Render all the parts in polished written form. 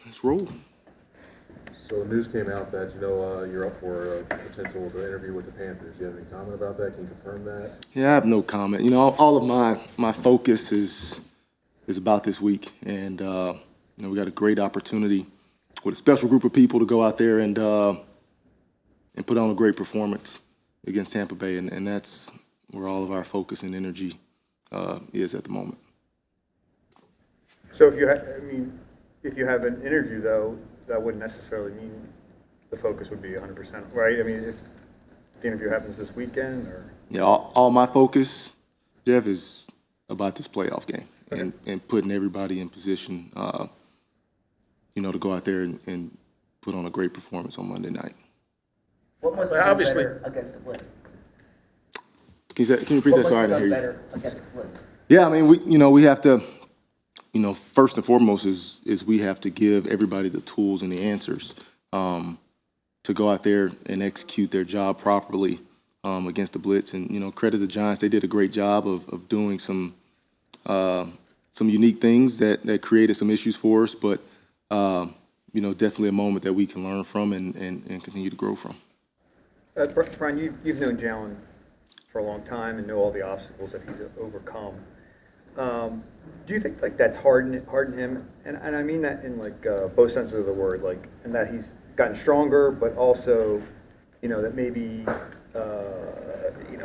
let's roll. So the news came out that, you're up for a potential interview with the Panthers. Do you have any comment about that? Can you confirm that? Yeah, I have no comment. All of my focus is about this week, and we got a great opportunity with a special group of people to go out there and put on a great performance against Tampa Bay, and that's where all of our focus and energy is at the moment. So if you have an interview though, that wouldn't necessarily mean the focus would be 100%, right? I mean, if the interview happens this weekend, or yeah, all my focus, Jeff, is about this playoff game. Okay. And putting everybody in position, to go out there and put on a great performance on Monday night. What must be Obviously- better against the Blitz? Can you repeat that? Sorry, I didn't hear you. Better against the Blitz? Yeah, I mean, we have to, first and foremost is we have to give everybody the tools and the answers to go out there and execute their job properly against the Blitz. And, credit the Giants, they did a great job of doing some unique things that created some issues for us, but, definitely a moment that we can learn from and continue to grow from. Brian, you've known Jalen for a long time and know all the obstacles that he's overcome. Do you think that's hardened him? And I mean that in both senses of the word, and that he's gotten stronger, but also, that maybe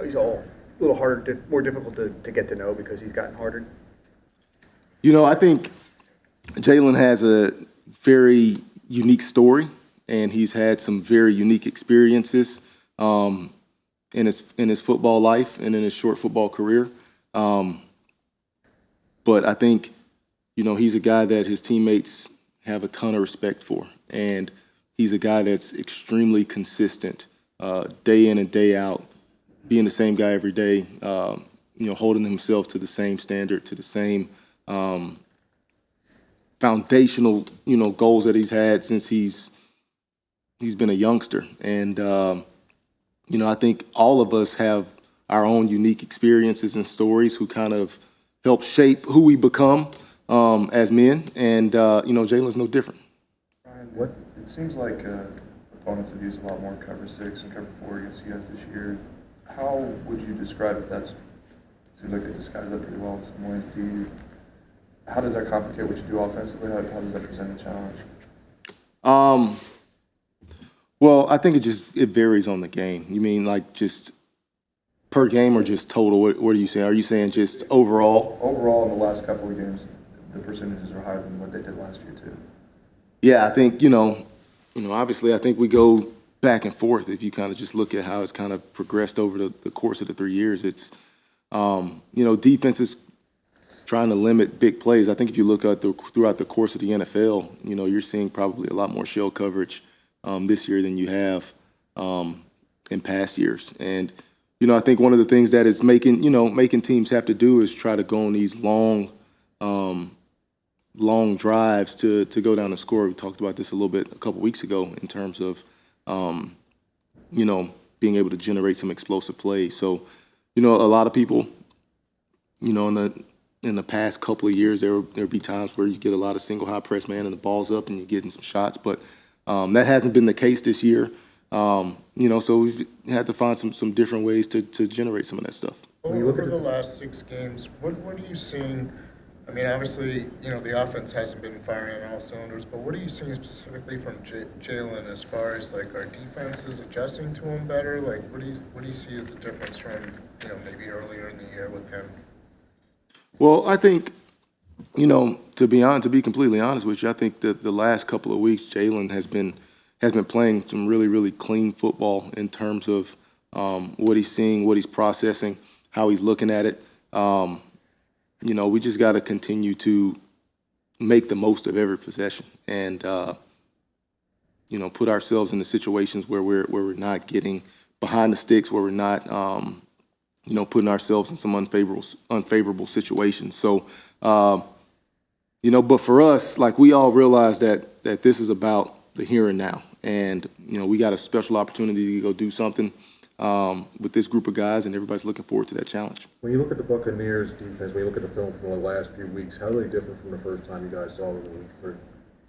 he's a little harder, more difficult to get to know because he's gotten harder. I think Jalen has a very unique story, and he's had some very unique experiences in his football life and in his short football career. But I think, he's a guy that his teammates have a ton of respect for, and he's a guy that's extremely consistent, day in and day out, being the same guy every day, holding himself to the same standard, to the same foundational, goals that he's had since he's been a youngster. And, I think all of us have our own unique experiences and stories who kind of help shape who we become as men. And, Jalen's no different. Ryan, it seems like opponents have used a lot more cover 6 and cover 4 against you guys this year. How would you describe it? Seems like they disguise that pretty well in some ways. How does that complicate what you do offensively? How does that present a challenge? Well, I think it varies on the game. You mean just per game or just total? What are you saying? Are you saying just overall? Overall, in the last couple of games, the percentages are higher than what they did last year too. Yeah, I think obviously I think we go back and forth. If you kind of just look at how it's kind of progressed over the course of the 3 years, it's defenses trying to limit big plays. I think if you look at throughout the course of the NFL, you're seeing probably a lot more shell coverage this year than you have in past years. And I think one of the things that it's making teams have to do is try to go on these long drives to go down and score. We talked about this a little bit a couple weeks ago in terms of being able to generate some explosive plays. So a lot of people in the past couple of years, there'll be times where you get a lot of single high press man and the ball's up and you're getting some shots, but that hasn't been the case this year. So we've had to find some different ways to generate some of that stuff. Over the last 6 games, what are you seeing? I mean, obviously, the offense hasn't been firing on all cylinders, but what are you seeing specifically from Jalen as far as our defense is adjusting to him better? What do you see as the difference from maybe earlier in the year with him? Well, I think to be completely honest with you, I think that the last couple of weeks Jalen has been playing some really, really clean football in terms of what he's seeing, what he's processing, how he's looking at it. We just got to continue to make the most of every possession and, put ourselves in the situations where we're not getting behind the sticks, where we're not, putting ourselves in some unfavorable situations. So, but for us, we all realize that this is about the here and now. And, we got a special opportunity to go do something with this group of guys, and everybody's looking forward to that challenge. When you look at the Buccaneers defense, when you look at the film from the last few weeks, how are they different from the first time you guys saw them in week 3?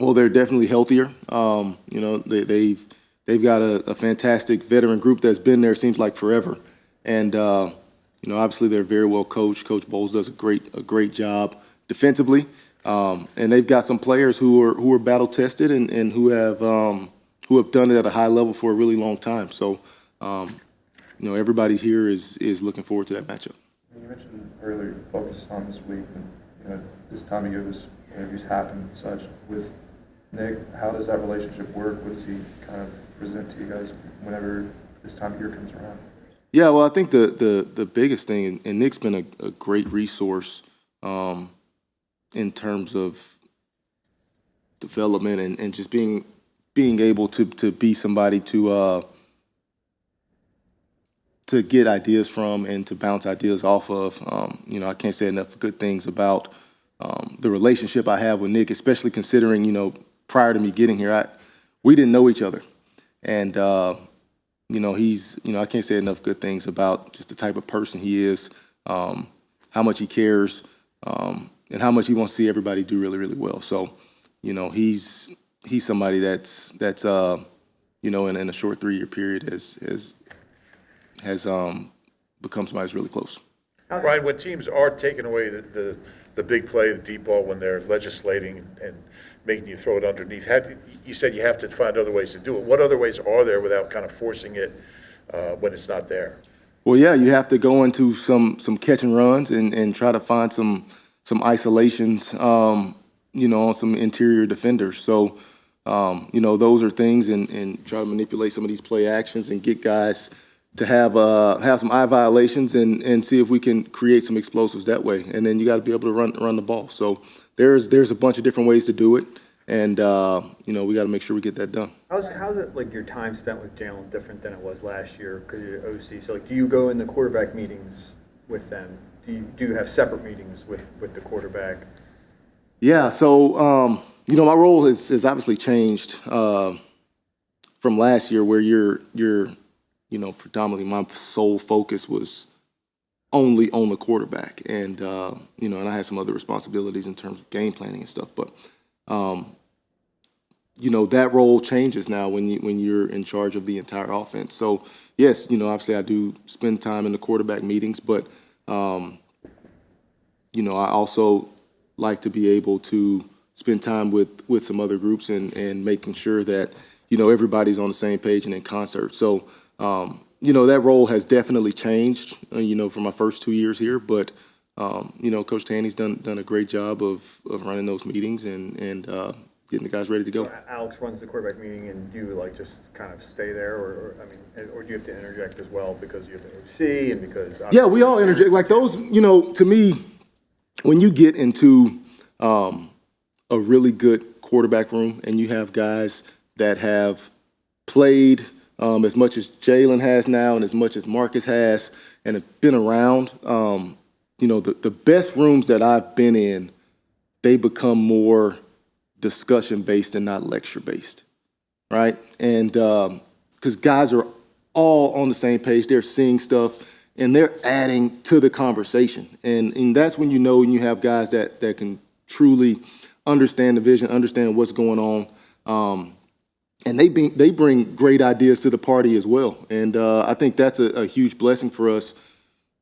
Well, they're definitely healthier. You know, they've got a fantastic veteran group that's been there, seems like forever. And you know, obviously they're very well coached. Coach Bowles does a great job defensively. And they've got some players who are battle tested and who have done it at a high level for a really long time. So, you know, everybody here is looking forward to that matchup. You mentioned earlier focus on this week, and you know, this time of year, this interviews happen and such. With Nick, how does that relationship work? What does he kind of present to you guys whenever this time of year comes around? Yeah, well, I think the biggest thing, and Nick's been a great resource in terms of development and just being able to be somebody to get ideas from and to bounce ideas off of. You know, I can't say enough good things about the relationship I have with Nick, especially considering, you know, prior to me getting here, we didn't know each other. And, you know, I can't say enough good things about just the type of person he is, how much he cares, and how much he wants to see everybody do really, really well. So, you know, he's somebody that's you know, in a short 3-year period has become somebody who's really close. Brian, when teams are taking away the big play, the deep ball, when they're legislating and making you throw it underneath, you said you have to find other ways to do it. What other ways are there without kind of forcing it when it's not there? Well, yeah, you have to go into some catch and runs and try to find some isolations, you know, on some interior defenders. So, you know, those are things, and try to manipulate some of these play actions and get guys to have some eye violations and see if we can create some explosives that way. And then you got to be able to run the ball. So there's a bunch of different ways to do it, and you know, we got to make sure we get that done. How's it, like, your time spent with Jalen different than it was last year because you're OC? So, like, do you go in the quarterback meetings with them? Do you have separate meetings with the quarterback? Yeah. So you know, my role has obviously changed from last year, where you're you know, predominantly my sole focus was only on the quarterback, and you know, and I had some other responsibilities in terms of game planning and stuff. But you know, that role changes now when you're in charge of the entire offense. So yes, you know, obviously I do spend time in the quarterback meetings, but you know, I also like to be able to spend time with some other groups and making sure that, you know, everybody's on the same page and in concert. So you know, that role has definitely changed, you know, for my first 2 years here. But, you know, Coach Tanny's done a great job of running those meetings and getting the guys ready to go. So Alex runs the quarterback meeting, and do you, like, just kind of stay there, or I mean, or do you have to interject as well because you're the OC and because? Yeah, we all interject. Like those, you know, to me, when you get into a really good quarterback room and you have guys that have played as much as Jalen has now and as much as Marcus has and have been around, you know, the best rooms that I've been in, they become more discussion-based and not lecture-based, right? And because guys are all on the same page, they're seeing stuff and they're adding to the conversation. And that's when you know when you have guys that can truly understand the vision, understand what's going on, and they bring great ideas to the party as well. And I think that's a huge blessing for us.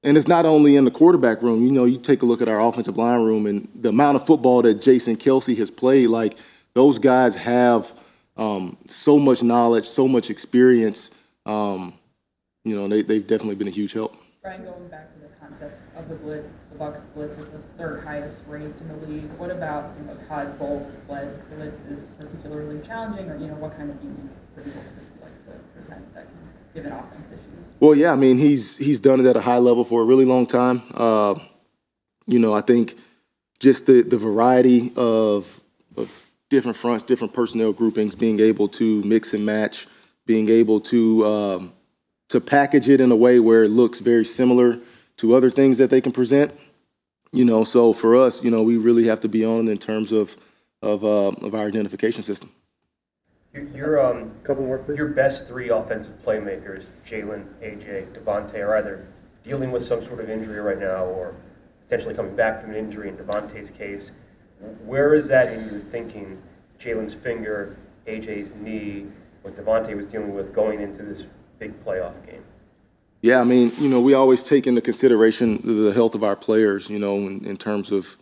And it's not only in the quarterback room. You know, you take a look at our offensive line room and the amount of football that Jason Kelsey has played. Like, those guys have so much knowledge, so much experience. You know, they've definitely been a huge help. Brian, going back to the concept of the blitz, the Bucs blitz is the third highest rate in the league. What about, you know, Todd Bowles' blitz is particularly challenging, or, you know, what kind of unique riddles does he like to present that can give an offense issues? Well, yeah, I mean, he's done it at a high level for a really long time. You know, I think just the variety of different fronts, different personnel groupings, being able to mix and match, being able to package it in a way where it looks very similar to other things that they can present. You know, so for us, you know, we really have to be on in terms of our identification system. Your best three offensive playmakers, Jalen, AJ, Devontae, are either dealing with some sort of injury right now or potentially coming back from an injury in Devontae's case. Where is that in your thinking Jalen's finger, AJ's knee, what Devontae was dealing with going into this big playoff game? Yeah, I mean, we always take into consideration the health of our players, in terms of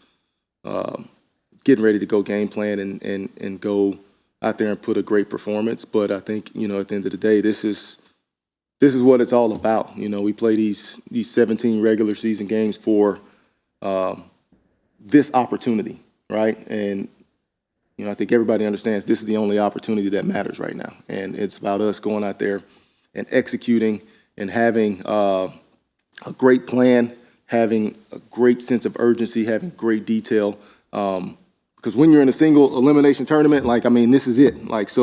getting ready to go game plan and go out there and put a great performance. But I think, at the end of the day, this is what it's all about. We play these 17 regular season games for this opportunity, right? And, I think everybody understands this is the only opportunity that matters right now. And it's about us going out there and executing and having a great plan, having a great sense of urgency, having great detail. Because when you're in a single elimination tournament, this is it. This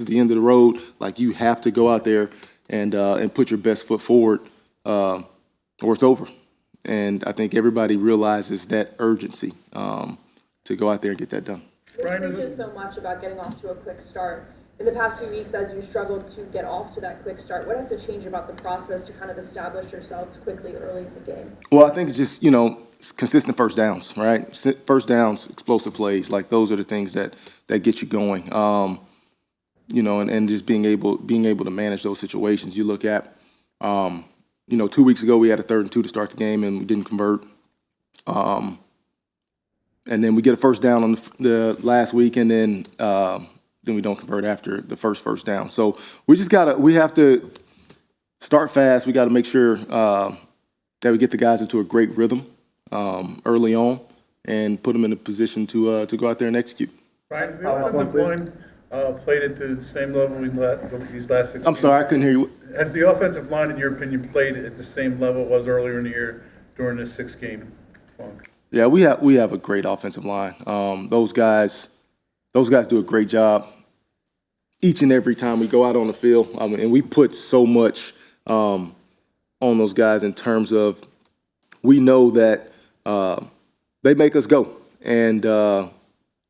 is the end of the road. You have to go out there and put your best foot forward, or it's over. And I think everybody realizes that urgency to go out there and get that done. It preaches so much about getting off to a quick start. In the past few weeks, as you struggled to get off to that quick start, what has to change about the process to kind of establish yourselves quickly early in the game? Well, I think it's just, consistent first downs, right? First downs, explosive plays, those are the things that get you going. And just being able to manage those situations. You look at, 2 weeks ago we had a 3rd and 2 to start the game and we didn't convert. And then we get a first down on the last week, and then we don't convert after the first down. So we have to start fast. We got to make sure that we get the guys into a great rhythm early on and put them in a position to go out there and execute. Brian, has the offensive line played at the same level these last 6 I'm sorry, I couldn't hear you. Has the offensive line, in your opinion, played at the same level it was earlier in the year during this 6-game funk? Yeah, we have a great offensive line. Those guys do a great job each and every time we go out on the field. And we put so much on those guys in terms of we know that they make us go. And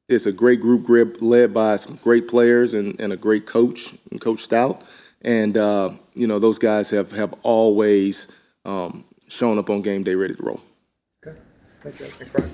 it's a great group led by some great players and a great coach, and Coach Stout. And, those guys have always shown up on game day ready to roll. Okay. Thanks, Brian.